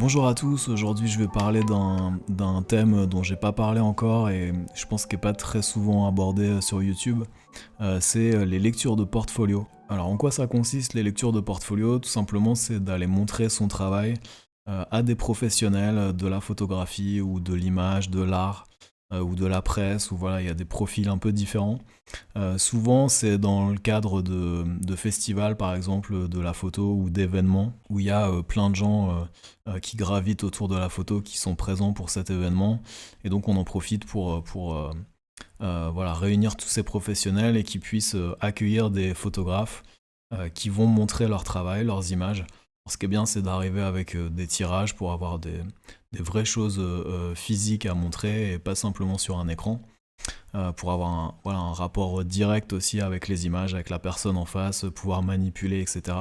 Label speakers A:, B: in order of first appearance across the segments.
A: Bonjour à tous, aujourd'hui je vais parler d'un thème dont j'ai pas parlé encore et je pense qu'il n'est pas très souvent abordé sur YouTube. C'est les lectures de portfolio. Alors en quoi ça consiste les lectures de portfolio? Tout simplement c'est d'aller montrer son travail à des professionnels de la photographie ou de l'image, de l'art ou de la presse, ou voilà, il y a des profils un peu différents. Souvent, c'est dans le cadre de festivals, par exemple, de la photo ou d'événements, où il y a plein de gens qui gravitent autour de la photo, qui sont présents pour cet événement. Et donc, on en profite pour voilà, réunir tous ces professionnels et qui puissent accueillir des photographes qui vont montrer leur travail, leurs images. Alors, ce qui est bien, c'est d'arriver avec des tirages pour avoir des vraies choses physiques à montrer et pas simplement sur un écran pour avoir voilà, un rapport direct aussi avec les images, avec la personne en face, pouvoir manipuler, etc.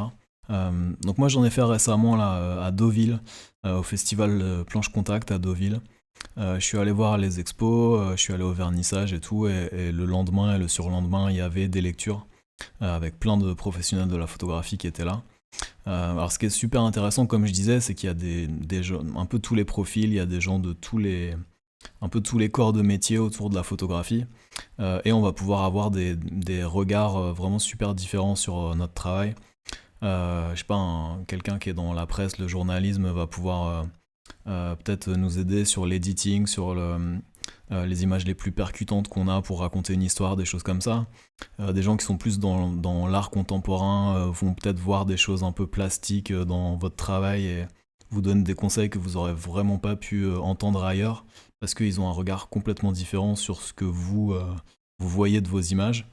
A: Donc moi j'en ai fait récemment là, à Deauville, au festival Planche Contact à Deauville. Je suis allé voir les expos, je suis allé au vernissage et tout, et le lendemain et le surlendemain il y avait des lectures avec plein de professionnels de la photographie qui étaient là. Alors ce qui est super intéressant, comme je disais, c'est qu'il y a des gens, un peu tous les profils, il y a des gens de un peu tous les corps de métier autour de la photographie, et on va pouvoir avoir des regards vraiment super différents sur notre travail. Je sais pas, quelqu'un qui est dans la presse, le journalisme, va pouvoir peut-être nous aider sur l'editing, sur les images les plus percutantes qu'on a pour raconter une histoire, des choses comme ça. Des gens qui sont plus dans l'art contemporain vont peut-être voir des choses un peu plastiques dans votre travail et vous donnent des conseils que vous aurez vraiment pas pu entendre ailleurs, parce qu'ils ont un regard complètement différent sur ce que vous voyez de vos images.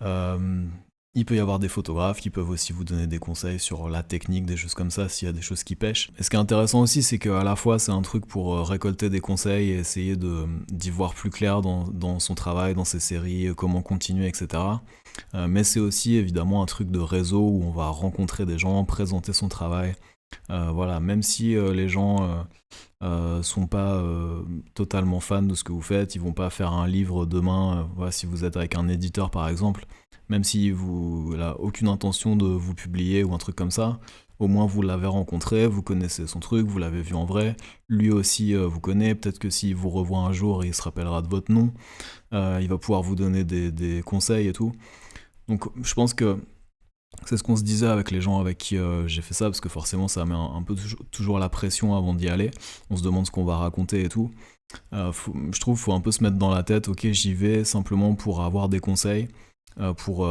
A: Euh, il peut y avoir des photographes qui peuvent aussi vous donner des conseils sur la technique, des choses comme ça, s'il y a des choses qui pêchent. Et ce qui est intéressant aussi, c'est qu'à la fois, c'est un truc pour récolter des conseils et essayer d'y voir plus clair dans son travail, dans ses séries, comment continuer, etc. Mais c'est aussi évidemment un truc de réseau où on va rencontrer des gens, présenter son travail. Voilà, même si les gens sont pas totalement fans de ce que vous faites, ils vont pas faire un livre demain, voilà, si vous êtes avec un éditeur par exemple, même si vous n'a aucune intention de vous publier ou un truc comme ça, au moins vous l'avez rencontré, vous connaissez son truc, vous l'avez vu en vrai, lui aussi vous connaît, peut-être que s'il vous revoit un jour, il se rappellera de votre nom, il va pouvoir vous donner des conseils et tout. Donc je pense que c'est ce qu'on se disait avec les gens avec qui j'ai fait ça, parce que forcément ça met un peu toujours la pression avant d'y aller. On se demande ce qu'on va raconter et tout. Je trouve qu'il faut un peu se mettre dans la tête, ok, j'y vais simplement pour avoir des conseils, pour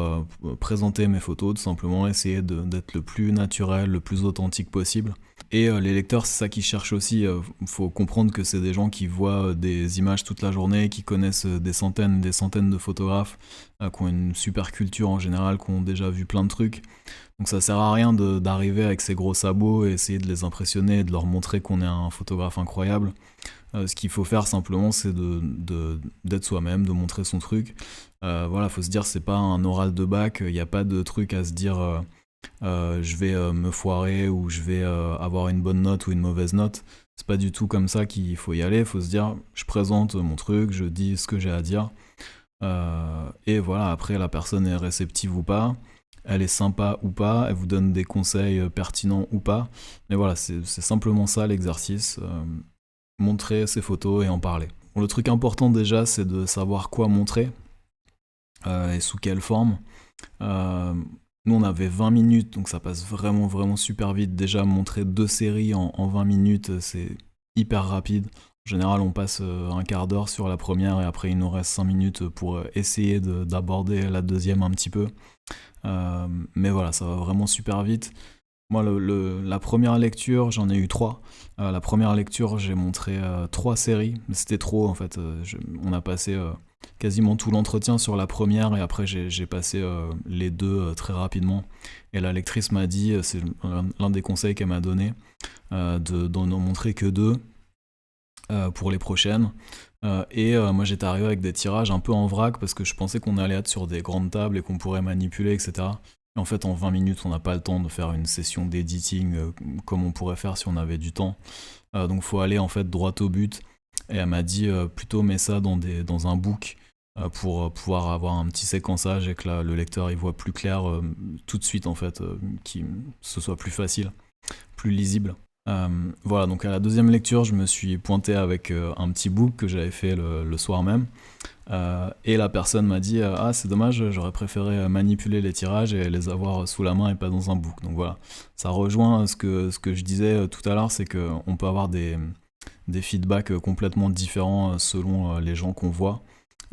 A: présenter mes photos, tout simplement essayer d'être le plus naturel, le plus authentique possible. Et les lecteurs, c'est ça qu'ils cherchent aussi. Faut comprendre que c'est des gens qui voient des images toute la journée, qui connaissent des centaines de photographes, qui ont une super culture en général, qui ont déjà vu plein de trucs. Donc ça sert à rien d'arriver avec ses gros sabots et essayer de les impressionner et de leur montrer qu'on est un photographe incroyable. Ce qu'il faut faire simplement, c'est d'être soi-même, de montrer son truc. Voilà, faut se dire, c'est pas un oral de bac, il n'y a pas de truc à se dire je vais me foirer ou je vais avoir une bonne note ou une mauvaise note. C'est pas du tout comme ça qu'il faut y aller. Il faut se dire, je présente mon truc, je dis ce que j'ai à dire. Et voilà, après, la personne est réceptive ou pas, elle est sympa ou pas, elle vous donne des conseils pertinents ou pas. Mais voilà, c'est simplement ça l'exercice. Montrer ses photos et en parler. Bon, le truc important déjà, c'est de savoir quoi montrer et sous quelle forme. Nous, on avait 20 minutes, donc ça passe vraiment, vraiment super vite. Déjà, montrer deux séries en 20 minutes, c'est hyper rapide. En général, on passe un quart d'heure sur la première et après, il nous reste 5 minutes pour essayer d'aborder la deuxième un petit peu. Mais voilà, ça va vraiment super vite. Moi, la première lecture, j'en ai eu trois. La première lecture, j'ai montré trois séries, mais c'était trop en fait. On a passé quasiment tout l'entretien sur la première et après j'ai passé les deux très rapidement. Et la lectrice m'a dit, c'est l'un des conseils qu'elle m'a donné, d'en montrer que deux pour les prochaines. Moi j'étais arrivé avec des tirages un peu en vrac parce que je pensais qu'on allait être sur des grandes tables et qu'on pourrait manipuler, etc. Et en fait, en 20 minutes, on n'a pas le temps de faire une session d'editing comme on pourrait faire si on avait du temps. Donc, il faut aller en fait droit au but. Et elle m'a dit plutôt mets ça dans un book pour pouvoir avoir un petit séquençage et que le lecteur il voit plus clair tout de suite en fait, que ce soit plus facile, plus lisible. Voilà, donc à la deuxième lecture, je me suis pointé avec un petit book que j'avais fait le soir même. Et la personne m'a dit ah, c'est dommage, j'aurais préféré manipuler les tirages et les avoir sous la main et pas dans un book. Donc voilà, ça rejoint ce que je disais tout à l'heure, c'est qu'on peut avoir des feedbacks complètement différents selon les gens qu'on voit.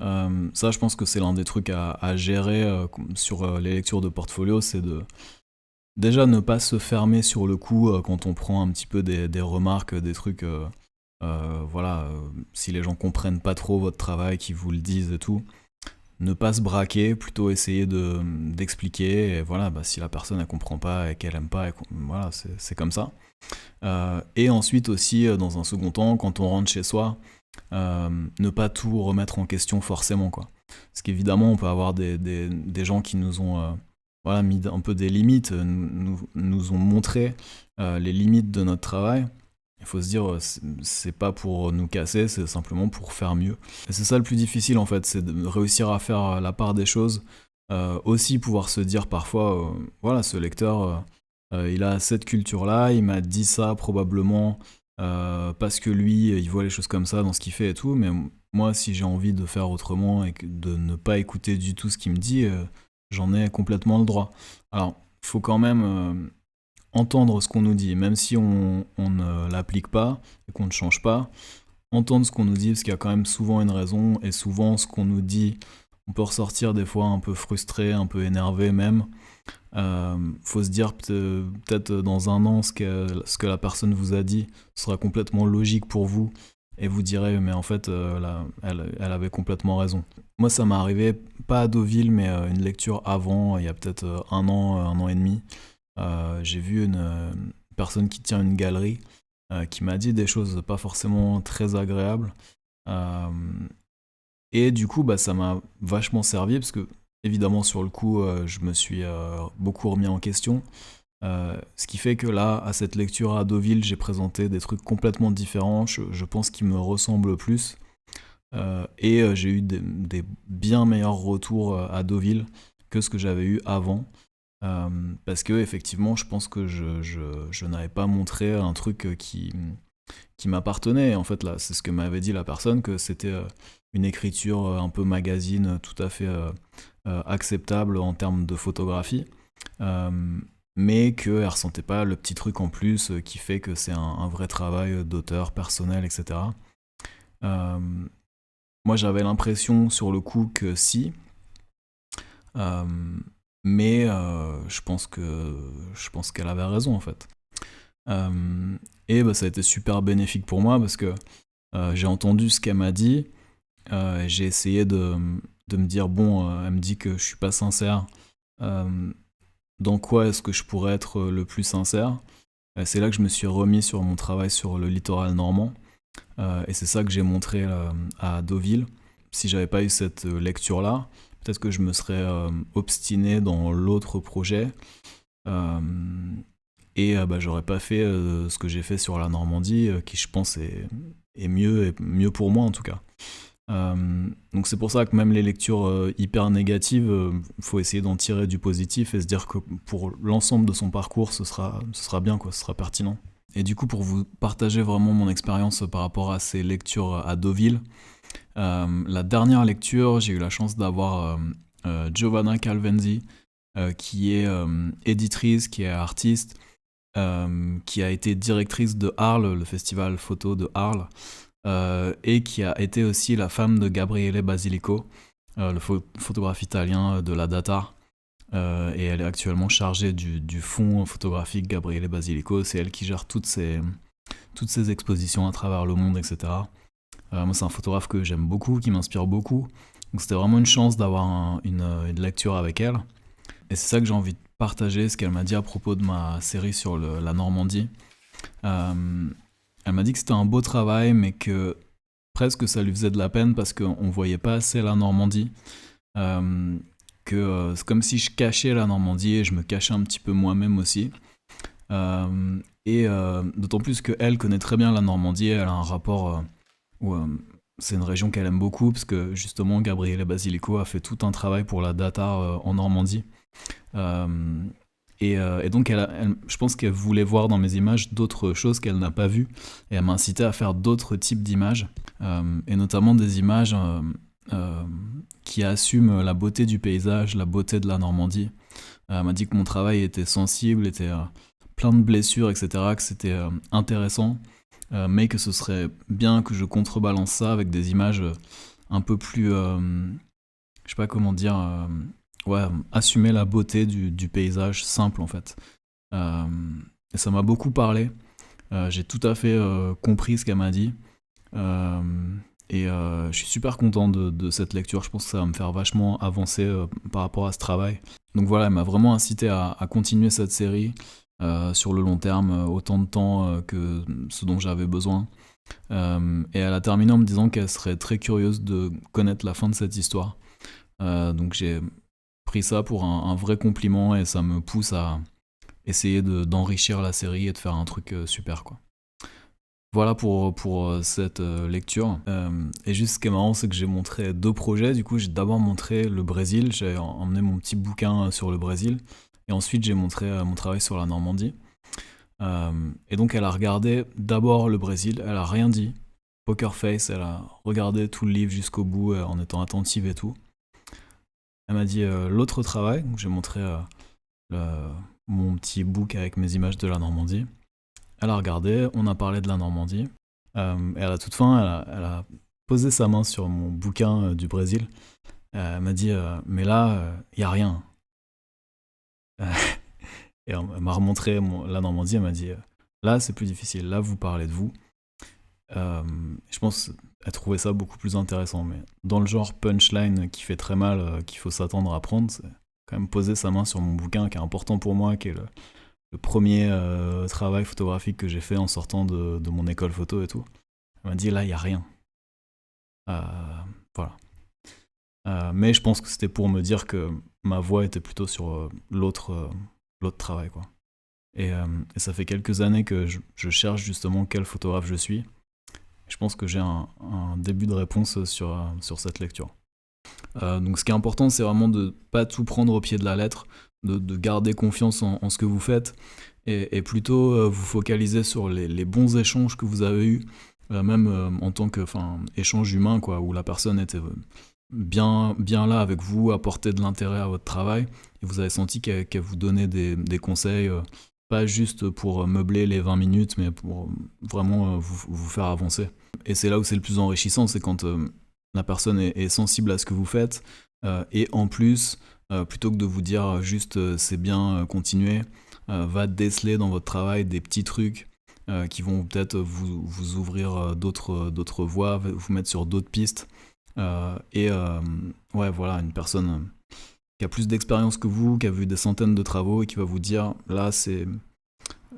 A: Ça, je pense que c'est l'un des trucs à gérer sur les lectures de portfolio, c'est de déjà ne pas se fermer sur le coup quand on prend un petit peu des remarques, des trucs. Voilà, si les gens comprennent pas trop votre travail, qu'ils vous le disent et tout, ne pas se braquer, plutôt essayer d'expliquer. Et voilà, bah, si la personne elle comprend pas et qu'elle aime pas, voilà, c'est comme ça. Et ensuite aussi, dans un second temps, quand on rentre chez soi, ne pas tout remettre en question forcément, quoi. Parce qu'évidemment, on peut avoir des gens qui nous ont voilà, mis un peu des limites, nous ont montré les limites de notre travail. Il faut se dire, c'est pas pour nous casser, c'est simplement pour faire mieux. Et c'est ça le plus difficile en fait, c'est de réussir à faire la part des choses. Aussi pouvoir se dire parfois, voilà, ce lecteur, il a cette culture-là, il m'a dit ça probablement parce que lui, il voit les choses comme ça dans ce qu'il fait et tout, mais moi, si j'ai envie de faire autrement et de ne pas écouter du tout ce qu'il me dit, j'en ai complètement le droit. Alors, il faut quand même entendre ce qu'on nous dit, même si on ne l'applique pas et qu'on ne change pas, entendre ce qu'on nous dit, parce qu'il y a quand même souvent une raison, et souvent ce qu'on nous dit, on peut ressortir des fois un peu frustré, un peu énervé même. Faut se dire peut-être dans un an ce que la personne vous a dit sera complètement logique pour vous, et vous direz mais en fait elle avait complètement raison. Moi ça m'est arrivé, pas à Deauville, mais une lecture avant, il y a peut-être un an et demi. J'ai vu une personne qui tient une galerie qui m'a dit des choses pas forcément très agréables. Euh, et du coup, bah, ça m'a vachement servi parce que, évidemment, sur le coup, je me suis beaucoup remis en question. Ce qui fait que là, à cette lecture à Deauville, j'ai présenté des trucs complètement différents. Je pense qu'ils me ressemblent plus. Et j'ai eu des bien meilleurs retours à Deauville que ce que j'avais eu avant. Parce que effectivement, je pense que je n'avais pas montré un truc qui m'appartenait. En fait, là, c'est ce que m'avait dit la personne, que c'était une écriture un peu magazine, tout à fait acceptable en termes de photographie, mais qu'elle ressentait pas le petit truc en plus qui fait que c'est un vrai travail d'auteur personnel, etc. Euh, Moi, j'avais l'impression sur le coup que si, euh, mais je pense qu'elle avait raison en fait. Et bah, ça a été super bénéfique pour moi parce que j'ai entendu ce qu'elle m'a dit, j'ai essayé de me dire bon, elle me dit que je suis pas sincère. euh, dans quoi est-ce que je pourrais être le plus sincère? C'est là que je me suis remis sur mon travail sur le littoral normand, et c'est ça que j'ai montré à Deauville. Si j'avais pas eu cette lecture-là, peut-être que je me serais obstiné dans l'autre projet, euh, et bah, j'aurais pas fait ce que j'ai fait sur la Normandie, qui je pense est mieux pour moi en tout cas. Donc c'est pour ça que même les lectures hyper négatives, faut essayer d'en tirer du positif et se dire que pour l'ensemble de son parcours, ce sera bien, quoi, ce sera pertinent. Et du coup, pour vous partager vraiment mon expérience par rapport à ces lectures à Deauville, la dernière lecture, j'ai eu la chance d'avoir Giovanna Calvenzi, qui est éditrice, qui est artiste, qui a été directrice de Arles, le festival photo de Arles, et qui a été aussi la femme de Gabriele Basilico, le photographe italien de la Data. Et elle est actuellement chargée du fonds photographique Gabriele Basilico. C'est elle qui gère toutes ces expositions à travers le monde, etc. Moi, c'est un photographe que j'aime beaucoup, qui m'inspire beaucoup. Donc c'était vraiment une chance d'avoir une lecture avec elle. Et c'est ça que j'ai envie de partager, ce qu'elle m'a dit à propos de ma série sur la Normandie. Euh, Elle m'a dit que c'était un beau travail, mais que presque ça lui faisait de la peine parce qu'on voyait pas assez la Normandie. Euh, que c'est comme si je cachais la Normandie et je me cachais un petit peu moi-même aussi. Et d'autant plus qu'elle connaît très bien la Normandie, elle a un rapport où c'est une région qu'elle aime beaucoup parce que justement Gabriele Basilico a fait tout un travail pour la Data en Normandie. Euh, Et donc, je pense qu'elle voulait voir dans mes images d'autres choses qu'elle n'a pas vues. Et elle m'a incité à faire d'autres types d'images. Et notamment des images euh, qui assument la beauté du paysage, la beauté de la Normandie. Elle m'a dit que mon travail était sensible, était plein de blessures, etc., que c'était intéressant, mais que ce serait bien que je contrebalance ça avec des images un peu plus, je sais pas comment dire, ouais, assumer la beauté du paysage simple en fait. Euh, et ça m'a beaucoup parlé. J'ai tout à fait compris ce qu'elle m'a dit. Euh, je suis super content de cette lecture. Je pense que ça va me faire vachement avancer par rapport à ce travail. Donc voilà, elle m'a vraiment incité à continuer cette série sur le long terme, autant de temps que ce dont j'avais besoin. Et elle a terminé en me disant qu'elle serait très curieuse de connaître la fin de cette histoire. Donc j'ai pris ça pour un vrai compliment et ça me pousse à essayer d'enrichir la série et de faire un truc super quoi. Voilà pour cette lecture. Et juste ce qui est marrant, c'est que j'ai montré 2 projets. Du coup, j'ai d'abord montré le Brésil. J'ai emmené mon petit bouquin sur le Brésil. Et ensuite, j'ai montré mon travail sur la Normandie. Et donc, elle a regardé d'abord le Brésil. Elle a rien dit. Poker face, elle a regardé tout le livre jusqu'au bout en étant attentive et tout. Elle m'a dit l'autre travail. Donc, j'ai montré mon petit book avec mes images de la Normandie. Elle a regardé, on a parlé de la Normandie. Et à la toute fin, elle a posé sa main sur mon bouquin du Brésil. Elle m'a dit mais là, il n'y a rien. Et elle m'a remontré la Normandie. Elle m'a dit là, c'est plus difficile. Là, vous parlez de vous. Je pense qu'elle trouvait ça beaucoup plus intéressant. Mais dans le genre punchline qui fait très mal, qu'il faut s'attendre à prendre, c'est quand même poser sa main sur mon bouquin qui est important pour moi, qui est le premier travail photographique que j'ai fait en sortant de mon école photo et tout. Elle m'a dit là, il n'y a rien. Voilà. Mais je pense que c'était pour me dire que ma voix était plutôt sur l'autre travail, quoi. Et ça fait quelques années que je cherche justement quel photographe je suis. Je pense que j'ai un début de réponse sur cette lecture. Donc ce qui est important, c'est vraiment de pas tout prendre au pied de la lettre, de garder confiance en ce que vous faites, et plutôt vous focaliser sur les bons échanges que vous avez eus, même en tant que échange humain, quoi, où la personne était bien là avec vous, apportait de l'intérêt à votre travail, et vous avez senti qu'elle vous donnait des conseils, pas juste pour meubler les 20 minutes, mais pour vraiment vous faire avancer. Et c'est là où c'est le plus enrichissant, c'est quand la personne est sensible à ce que vous faites, et en plus, plutôt que de vous dire juste c'est bien, continuez, va déceler dans votre travail des petits trucs qui vont peut-être vous ouvrir d'autres voies, vous mettre sur d'autres pistes. Ouais, voilà, une personne qui a plus d'expérience que vous, qui a vu des centaines de travaux et qui va vous dire là,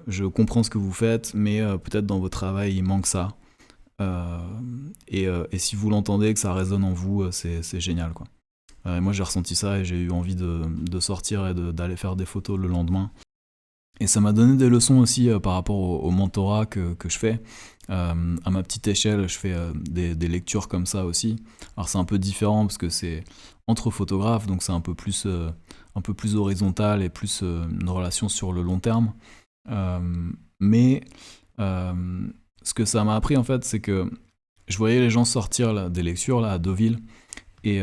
A: je comprends ce que vous faites, mais peut-être dans votre travail il manque ça. Et si vous l'entendez, que ça résonne en vous, c'est génial, quoi. Et moi j'ai ressenti ça et j'ai eu envie de sortir et d'aller faire des photos le lendemain. Et ça m'a donné des leçons aussi par rapport au mentorat que je fais. À ma petite échelle, je fais des lectures comme ça aussi. Alors c'est un peu différent parce que c'est entre photographes, donc c'est un peu plus horizontal et plus une relation sur le long terme. Mais ce que ça m'a appris en fait, c'est que je voyais les gens sortir là, des lectures là, à Deauville, et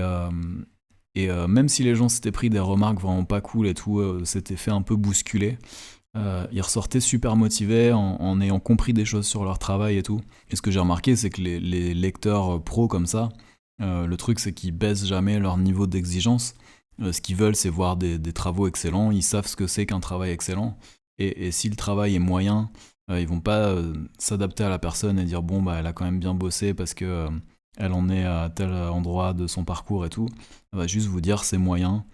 A: même si les gens s'étaient pris des remarques vraiment pas cool et tout, s'étaient fait un peu bousculer, ils ressortaient super motivés en ayant compris des choses sur leur travail et tout. Et ce que j'ai remarqué, c'est que les lecteurs pros comme ça, le truc c'est qu'ils baissent jamais leur niveau d'exigence. Ce qu'ils veulent, c'est voir des travaux excellents. Ils savent ce que c'est qu'un travail excellent. Et si le travail est moyen, ils vont pas s'adapter à la personne et dire bon bah elle a quand même bien bossé parce que elle en est à tel endroit de son parcours et tout. Elle va juste vous dire c'est moyen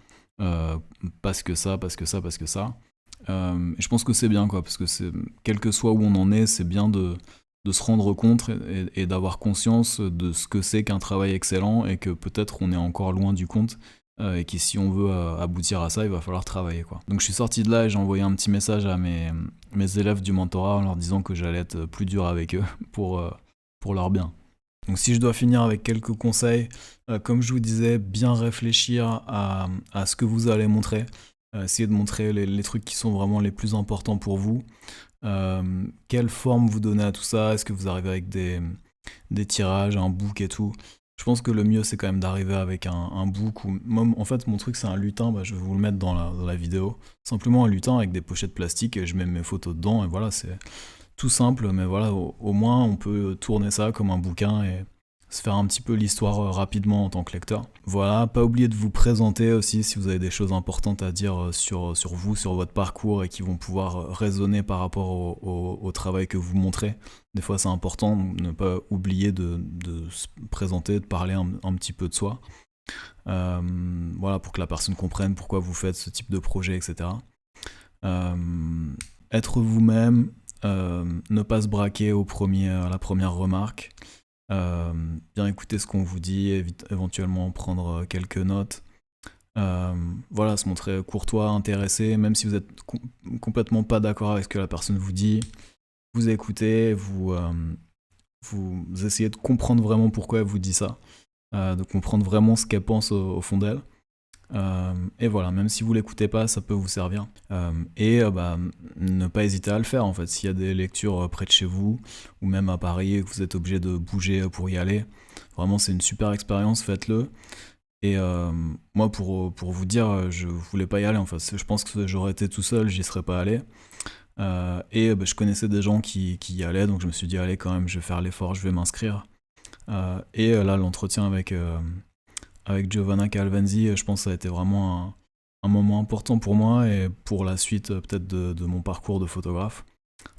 A: parce que ça. Et je pense que c'est bien, quoi, parce que quel que soit où on en est, c'est bien de se rendre compte et d'avoir conscience de ce que c'est qu'un travail excellent et que peut-être on est encore loin du compte et que si on veut aboutir à ça, il va falloir travailler, quoi. Donc je suis sorti de là et j'ai envoyé un petit message à mes élèves du mentorat en leur disant que j'allais être plus dur avec eux pour leur bien. Donc si je dois finir avec quelques conseils, comme je vous disais, bien réfléchir à ce que vous allez montrer. essayez de montrer les trucs qui sont vraiment les plus importants pour vous. Quelle forme vous donnez à tout ça? Est-ce que vous arrivez avec des tirages, un book et tout? Je pense que le mieux c'est quand même d'arriver avec un book ou moi, en fait mon truc c'est un lutin, bah, je vais vous le mettre dans la vidéo. Simplement un lutin avec des pochettes plastiques et je mets mes photos dedans et voilà, c'est tout simple, mais voilà, au moins on peut tourner ça comme un bouquin et se faire un petit peu l'histoire rapidement en tant que lecteur. Voilà, pas oublier de vous présenter aussi si vous avez des choses importantes à dire sur vous, sur votre parcours et qui vont pouvoir résonner par rapport au travail que vous montrez. Des fois c'est important, donc ne pas oublier de se présenter, de parler un petit peu de soi. Voilà, pour que la personne comprenne pourquoi vous faites ce type de projet, etc. Être vous-même, ne pas se braquer à la première remarque, bien écouter ce qu'on vous dit, éventuellement prendre quelques notes. Voilà, se montrer courtois, intéressé, même si vous êtes complètement pas d'accord avec ce que la personne vous dit, vous écoutez, vous essayez de comprendre vraiment pourquoi elle vous dit ça, de comprendre vraiment ce qu'elle pense au fond d'elle. Et voilà, même si vous l'écoutez pas, ça peut vous servir. Bah, ne pas hésiter à le faire en fait. S'il y a des lectures près de chez vous, ou même à Paris, et que vous êtes obligé de bouger pour y aller, vraiment c'est une super expérience, faites-le. Et moi, pour vous dire, je voulais pas y aller en fait. Je pense que j'aurais été tout seul, j'y serais pas allé. Bah, je connaissais des gens qui y allaient, donc je me suis dit, allez, quand même, je vais faire l'effort, je vais m'inscrire. Là, l'entretien avec Giovanna Calvanzi, je pense que ça a été vraiment un moment important pour moi et pour la suite peut-être de mon parcours de photographe.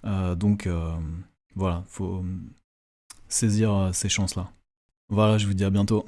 A: Voilà, faut saisir ces chances-là. Voilà, je vous dis à bientôt.